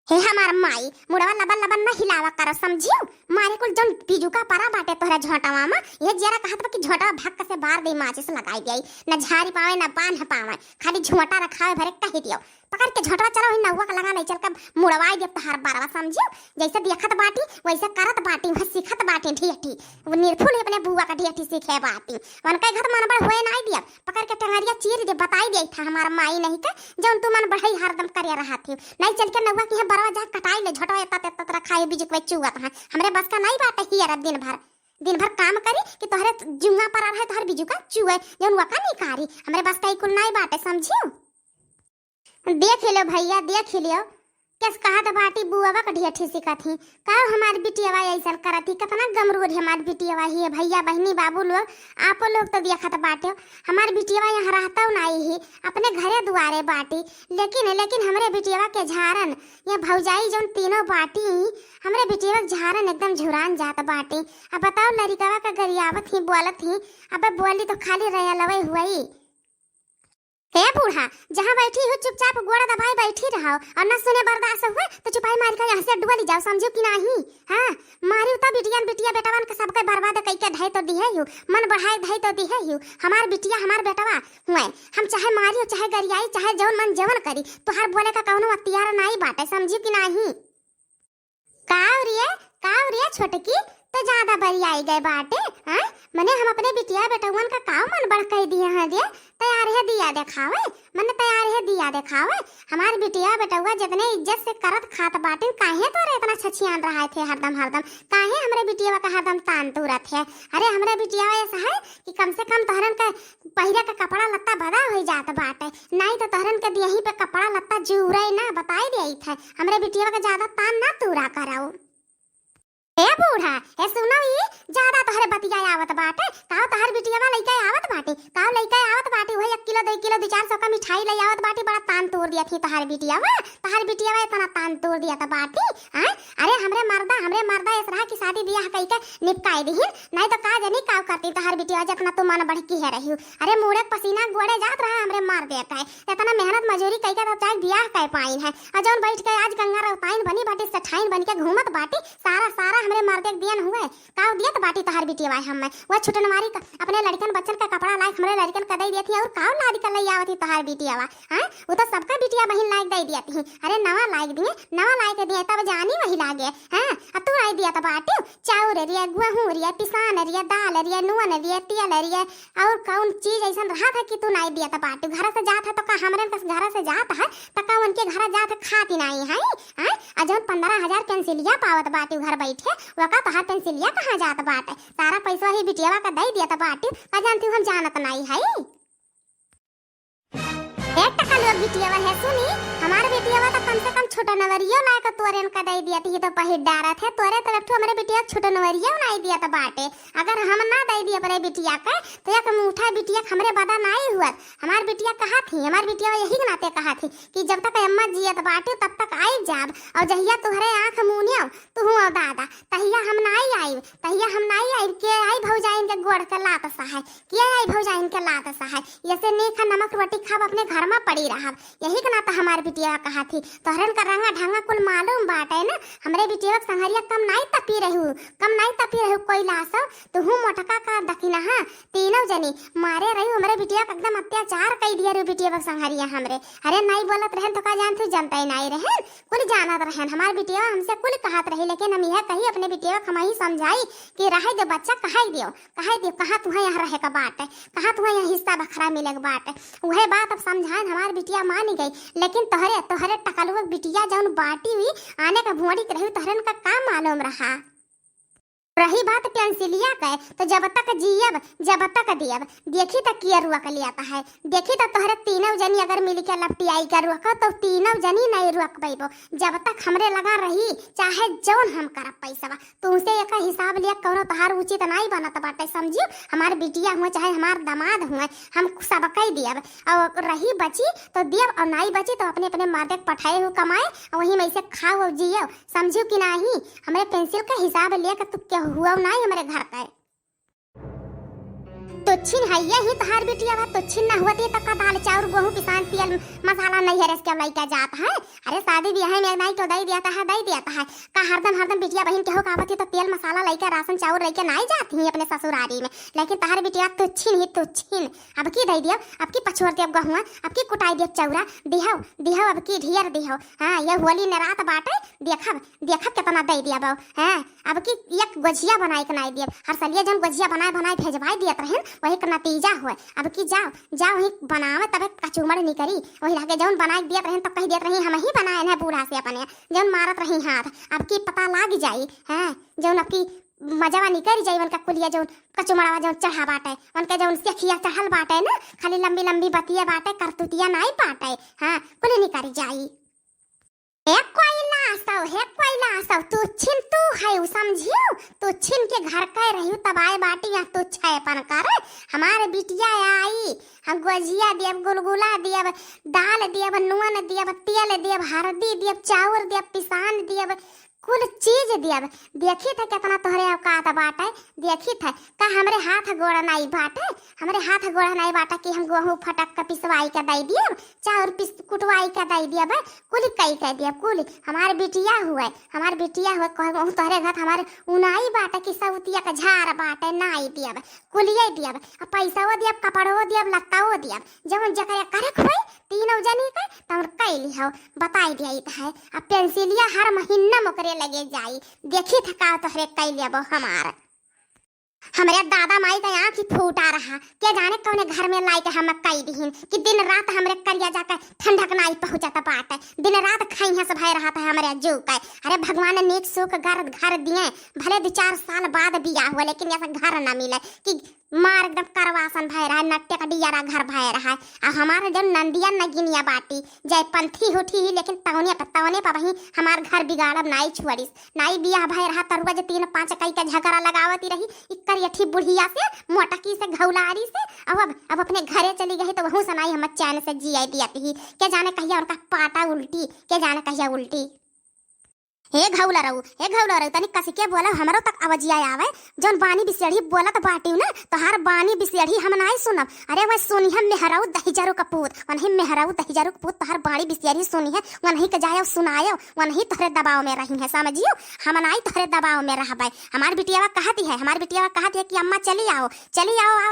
हे हमार माई मुड़वा लबन लबन न हिलावा कर समझियो। मारे कुल जन बिजुका परा बाटे तोहरा झोटावा में ये जरा कहत बा कि झोटा भक्का से बार दे माचिस लगाई दिया न झारी पावे न बांध पावे खाली झोटा रखावे भरे कही दियो पकड़ के झोटा चलो ही नौवा का लगा नहीं चल कर मुड़वाई दे तहार बारवा समझियो। जैसे देखत बाटी वैसे करत बाटी वह सीखत बाटी ढीठी वो निर्फुल अपने बुआ का ढीठी सीखे बाटी वन कई घर मन बड़ होए नहीं दिया पकड़ के टंगरिया चीर दे बताई दे था हमार माई नहीं का जौन तू मन बढ़ई हरदम करिया रहा थी नहीं चल के नौवा की बरवा जा कटाई ले झोटा एता तेता रखाए बीज को चुगत है हमरे बस का नहीं बात है यार दिन भर काम करी कि तोहरे जुंगा पर आ रहा है तोहर बीजू का चुए जौन वका नहीं कारी हमरे बस का कुल नहीं बात है समझियो। देख लो भैया देख लियो किस कहा तो बाटी बुआवा का ढेठी सिखत ही का हमार बिटियावा ऐसा करत ही कितना गमरूर हमार बिटियावा ही भैया बहनी बाबू लोग आप लोग तो देखत बाटे हमार बिटियावा यहाँ रहता नहीं ही अपने घरे दुआरे बाटी लेकिन हमरे बिटियावा के झारन ये भौजाई जो तीनों बाटी हमरे बिटियावा के झारन एकदम झुरान जात बाटी। अब बताओ लड़िकावा का गरियावत ही बोलत ही अब बोली तो खाली रह लवे हुई हे बूढ़ा जहाँ बैठी हो चुपचाप गोड़ा दबाए बैठी रहो और न सुने बर्दाश्त हुए तो चुपाई मार कर यहाँ से डुबली जाओ समझो कि नहीं। हाँ मारी तो बिटिया बेटवन के सबके बर्बाद कई के ढाई तो दिहे हूँ मन बढ़ाए ढाई तो दिहे हूँ हमार बिटिया हमार बेटवा हुए हम चाहे मारी चाहे गरियाई चाहे जौन मन जवन करी तोहार बोले का कौनो अख्तियार नहीं बाटे समझी कि नहीं। कावरिया छोटकी तो ज्यादा बड़ी आई गए बाटे हाँ मने हम अपने बिटिया बेटवन का काव मन बढ़ कह दिए हैं दे तैयार है दिया देखावे मन तैयार है दिया देखावे हमारे बिटिया बेटवा जितने इज्जत से करत खात बाटे काहे तोरे इतना छछियान रहा थे हरदम काहे हमरे बिटिया का हरदम तान तुरत है। अरे हमरे बिटिया ऐसा है कि कम से कम तोहरन का पहिरा का कपड़ा लत्ता बदा हो जात बाटे नहीं तो तोहरन के यहीं पे कपड़ा लत्ता जुरे ना बताई दे थे हमरे बिटिया का ज्यादा तान ना तुरा कराओ। ए बूढ़ा ए सुनो ये ज्यादा तोहरे बतिया आवत बाटे काव तोहर बिटिया लइका आवत बाटे काव लइका आवत बाटे वही 1 किलो 2 किलो 2-400 का मिठाई ले आवत बाटे बड़ा तान तोड़ दिया थी तोहर बिटिया इतना तान तोड़ दिया था बाटे। हां अरे हमरे मर्दा इस रहा की शादी ब्याह कई के निपटाई दी नहीं तो का जनी काव करती तोहर बिटिया जितना तू मन बढ़ की है रही अरे मुड़े पसीना गोड़े जात रहा हमरे मार देता है इतना मेहनत मजूरी कई के तो चाहे ब्याह कई पाइन है और जौन बैठ के आज गंगा रताइन बनी बाटे सठाइन बन के घूमत बाटे सारा हमरे मर्दे के दियन हुए काव दियत बाटी तोहर बिटिया हम वो छुटनवारी अपने लड़कन बच्चन का कपड़ा लायक हमरे लड़कन का दे देती और काव लादी कर लई आवती तोहर बिटिया हां वो तो सबका बिटिया बहन लायक दे देती अरे नवा लायक दिए तब जानी वही लागे हां अब तू आई दिया तो बाटी चाउर रिया गेहूं रिया पिसान रिया दाल रिया नून रिया तेल रिया और कौन चीज ऐसा रहा था कि तू नहीं दिया तो बाटी घर से जात है तो का हमरे घर से जात है तो का उनके घर जात खाती नहीं है हां अजन 15,000 पेंसिलिया पावत बाटी घर बैठे वका तोहार पेंसिलिया कहाँ जात बाटे सारा पैसा ही बिटियावा का दे दिया था बाटी का जानती हम जानत नहीं है। 1 टका लोग बिटियावा है सुनी हमारे बिटियावा तो कम से कम छोटा नवरियो लायक तोरे का दे दिया थी तो पहिर डारा थे तोरे तरफ तो हमारे बिटिया छोटा नवरियो नहीं दिया था बाटे अगर हम ना दे दिए अपने बिटिया का तो एक मुठा बिटिया हमरे बदा नहीं हुआ हमार बिटिया कहा थी हमार बिटिया यही नाते कहा थी कि जब तक अम्मा जियत बाटे तब तक आई जाब और जहिया तुहरे आंख मुनियो तू और दादा तहिया हम नहीं आई के आई भौजाइन के गोड़ के लात सहाय के आई भौजाइन के लात सहाय जैसे नेखा नमक रोटी खाब अपने घर में पड़ी रहा यही का नाता हमार बिटिया कहा थी तोहरन का रंगा ढंगा कुल मालूम बाटे ना हमरे बिटिया संहरिया कम नहीं तपी रहू कोई लासो तू मोटका का दखिना हां तीनों जनी मारे रही हमरे बिटिया एकदम अत्याचार कई दिया रे बिटिया संहरिया हमरे अरे नहीं बोलत रहन तो का जानथू जनता नहीं रहन कुल जानत रहन हमार बिटिया हमसे कुल कहत रही लेकिन हम यह कही अपने बिटिया खमाई समझाई कि रहे दे बच्चा कहाई दियो कहा तू यहाँ रहे का बात है कहा तू यहाँ हिस्सा बखरा मिले का बात है वह बात अब समझाए हमार बिटिया मान गई लेकिन तोहरे टकलुआ बिटिया जौन बाटी हुई आने का भुआड़ी के रही तोहरन का काम मालूम रहा। रही बात पेंसिलिया का तो जब तक जियब जब तक दियब देखी तक किया रुआ का लियाता है देखी तो तोहरे तीनों जनी अगर मिल के लपटियाई कर रुआ तो तीनों जनी नहीं रुक पैबो जब तक हमरे लगा रही चाहे जौन हम करब पैसा तुमसे एक हिसाब लिया कौनो तोहार उचित नहीं बनत बाटे समझियो हमार बिटिया हुआ चाहे हमार दामाद हुआ हम सब कई दियब और रही बची तो दियब और नहीं बची तो अपने अपने मर्दे पठाए हो कमाए और वही में से खाओ और जियो समझियो कि नहीं हमरे पेंसिल का हिसाब लिया तू क्या हुआ नहीं हमारे घर का तो छिन है यही तहार बिटिया बा तो छिन ना होती तो का दाल चाउर गेहूं पिसान तेल मसाला नहीं है के लइका जात है। अरे शादी ब्याह में नहीं तो दई देता है का हरदम बिटिया बहन के हो कावती तो तेल मसाला लइका राशन चाउर लइका नहीं जाती है अपने ससुरारी में। लेकिन तहार बिटिया तो छिन ही तो छिन अब की दई दियो अब की पछोर दियो गहुआ अब की कुटाई दियो चौरा दिहो अब की ढियर दिहो। हां ये होली ने रात बाटे देखब कितना दई दिया बो। हां अब की एक गजिया बनाई के नहीं दियो हर सलिया जन गजिया बनाए भेजवाई दियत रहन वही का नतीजा हुआ। अब की जाओ वही बनावे तब कचुमड़ नहीं करी वही लागे जौन बनाए दियत रहन तो कह दियत रही हम ही बनाए हैं बूढ़ा से अपने जौन मारत रही हाथ। अब की पता लाग जाई है जौन अब की मजावा निकल जाई उनका कुलिया जौन कचुमड़वा जौन चढ़ा बाटे उनके जौन सेखिया चढ़ल बाटे ना खाली लंबी बतिया बाटे करतुतिया नहीं बाटे। हाँ कुली निकल जाई हे कोई लासव तू छिन तू है समझियो तू छिन के घर कह रही तब आए बाटी या तू छयपन कर हमारे बिटिया आई हम गोजिया देव गुलगुला देव दाल देव नून देव तेल देव हल्दी देव चाउर देव पिसान देव कुल चीज दिया देखी थे कितना तोहरे औकात बाटे देखी थे का हमरे हाथ गोड़ा नहीं बाटे हमरे हाथ गोड़ा नहीं बाटे कि हम गेहूं फटक के पिसवाई के दई दिए चाउर पिस कुटवाई के दई दिए कुल कई कह दिए कुल हमारे बिटिया हुए कहूं तोहरे घर हमारे उनाई बाटे कि सौतिया का झार बाटे नहीं दिए कुलिए दिए पैसा दिए कपड़ो दिए लत्ताओ दिए जवन जकरे करे खोई तीनों जनी का तमर कैली हो बताई दिया है। अब पेंसिलिया हर महीना मोकरे लगे जाई देखी थका तोहरे कैलिया बो हमारे दादा माई का आँख ही फूटा रहा क्या जाने कौने घर में लाई के हम कई दीन कि दिन रात हमरे करिया जाकर ठंडक नहीं पहुंचाता पाटे दिन रात खाई है सब रहा था हमारे जो का। अरे भगवान ने नेक सुख घर दिए भले 2-4 साल बाद बियाह हुआ लेकिन ऐसा घर न मिले कि मार एकदम करवासन भय रहा है नट्टे का डियारा घर भय रहा है। अब हमारे जो नंदिया नगिनिया बाटी जय पंथी उठी ही लेकिन तवने पर वही हमार घर बिगाड़ब नाई छुअरिस नाई बियाह भय रहा तरुआ जो 3-5 कई का झगड़ा लगावती रही इकरियठी बुढ़िया से मोटकी से घौलारी से अब अपने घरे चली गई तो वहू सुनाई हम चैन से जिया दिया क्या जाने कहिया उनका पाटा उल्टी क्या जाने कहिया उल्टी। हे घौला रहू तनी कसी के बोला हमरो तक आवाजिया आवे जौन बानी बिसेड़ी बोलत बाटी ना तो हर बानी बिसेड़ी हम नहीं सुनब। अरे वह सुनी है मेहराऊ दहिजरो का पूत वही मेहराऊ दहिजरो का पूत तोहर बाणी बिसेड़ी सुनी है वही के जायो सुनायो वही तोहरे दबाव में रही है समझियो हम नहीं तोहरे दबाव में रहबे। हमार बिटिया कहती है कि अम्मा चली आओ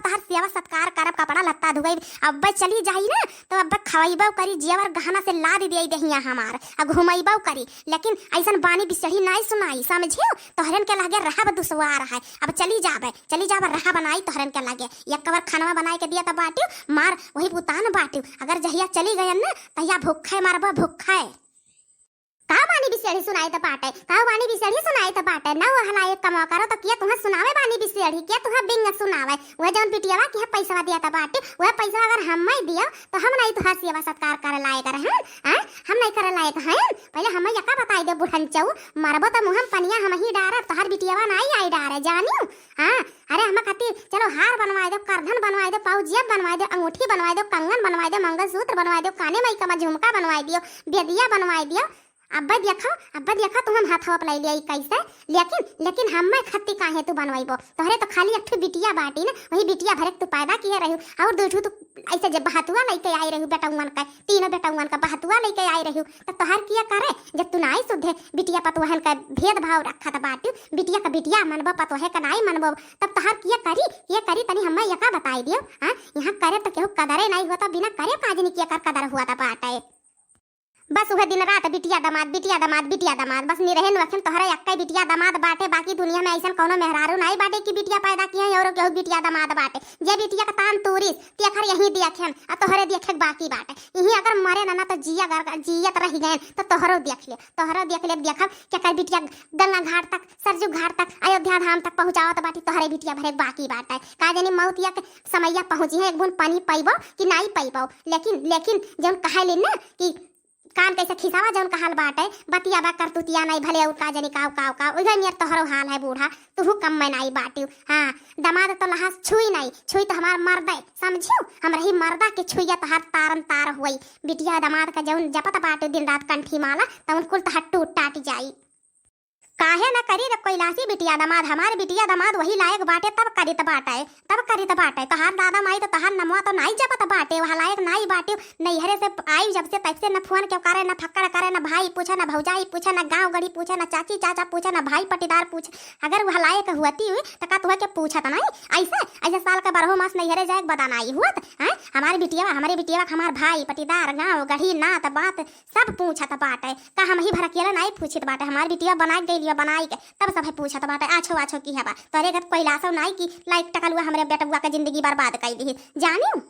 तोहर सेवा सत्कार करब कपड़ा लत्ता धुगई अब चली जाई ना तो अब खवैबो करी जेवर गहना से लाद दिए दहिया हमार अब घुमैबो करी लेकिन ऐसा बानी बिसड़ी नहीं सुनाई समझियो तोहरन के लागे रहा दुसवार है। अब चली जाबे रहा बनाई तोहरन के लागे एक कवर खाना बनाई के दिया तो बाटियो मार वही पुतान बाटियो अगर जहिया चली गयन ना तहिया भूखे मारबो भूखे का बानी बिसेड़ी सुनाई तो बाटे का बानी बिसेड़ी सुनाई तो बाटे ना हलाए कमा करो तो किया तुम्हें सुनावे बानी बिसेड़ी किया तुम्हें बिंग सुनावे वह जौन पिटियावा कि पैसा दिया तो बाटे वह पैसा अगर हम ही दियो तो हम नहीं तुहार सेवा सत्कार करे लायक रहन हम नहीं करे लायक हैं। पहले हम यका बताई दे बुढ़न चौ मारबो तो मुहम पनिया हम ही डारब तोहर बिटियावा नहीं आई डारे जानियो। हां अरे हम खातिर चलो हार बनवाई दो करधन बनवाई दो पाउजिया बनवाई दो अंगूठी बनवाई दो कंगन बनवाई दो मंगलसूत्र बनवाई दो काने माई का झुमका बनवाई दियो बेदिया बनवाई दियो। अब्बा देखा तुम हम हाथ लाई लिया कैसे लेकिन हम मैं खत्ती काहे तू बनवाइबो तोहरे तो खाली एक बिटिया बाटी ना वही बिटिया भरे तू पैदा किए रही और दूठू तू ऐसे जब बहतुआ लेके आई रही बेटउन का तीनों बेटउन का बहतुआ लेके आई रही तो तोहर किया करे जब तू नहीं सुधे बिटिया पतोहन का भेदभाव रखा था बाटी बिटिया का बिटिया मनबो पतोहे का नहीं मनबो तब तोहर किया करी तनी हम यका बताई दियो। हां यहाँ करे तो केहू कदरे नहीं होता बिना करे काज नहीं किया कर कदर हुआ था बाटे बस वह दिन रात बिटिया दामाद बस निरहन वखन तोहरा यक्का बिटिया दामाद बाटे बाकी दुनिया में ऐसा कोनो मेहरारू नहीं बाटे कि बिटिया पैदा किए और केहू बिटिया दामाद बाटे जे बिटिया का तान तूरिस तेखर यही दियखन आ तोहरे देखे बाकी बाटे यही अगर मरे ना तो जियत रह गए तो तोहरो देख ले देखब क्या कर बिटिया गंगा घाट तक सरजू घाट तक अयोध्या धाम तक पहुंचावत बाटी तोहरे बिटिया भरे बाकी बाटे का जानी मौतिया के समैया पहुंची है एक बुन पानी पैबो कि नहीं पैबो लेकिन जौन कहले ना कि कान कैसे खिसावा जौन कहल बाटे बतिया बा करतुतिया नहीं भले उठा जनी काव उधर नियर तोहरो हाल है बूढ़ा तू कम में नहीं बाटियो। हाँ दमाद तो लहास छुई तो हमार मर्दा समझियो हम रही मर्दा के छुइया तो हर तारन तार हुई बिटिया दमाद का जौन जपत बाटे दिन रात कंठी माला तउन कुल तो टूट टाट जाई। काहे ना करी रे कैलाशी बिटिया दामाद, हमारे बिटिया दामाद वही लायक बाटे तब करित बाटे, तब करित बाटे। तहार दादा माई तो तहार नमवा तो नहीं जपत बाटे, वह लायक नहीं बाटे। नैहरे से आई जब से तब से न फोन क्यों करे, न फक्कर करे, न भाई पूछे, न भौजाई पूछे, न गांव गड़ी पूछे, न चाची चाचा पूछे, न भाई पटीदार पूछे। अगर वह लायक हुआती हुई तो का तुहे के पूछत नहीं? ऐसे ऐसे साल का 12 मास नैहरे जाए बदानाई हुआ। हमारे बिटिया हमार भाई पटीदार गांव गढ़ी नात बात सब पूछत बाटे। का हम ही भर अकेला नहीं पूछत बाटे, हमार बिटिया बनाई गई बनाई के तब सब पूछत बाटे आछो आछो की हवा। तोरे घर कैलाशो नहीं की लाइक टकलुआ हमरे बेटुआ का जिंदगी बर्बाद कर दी जानियो।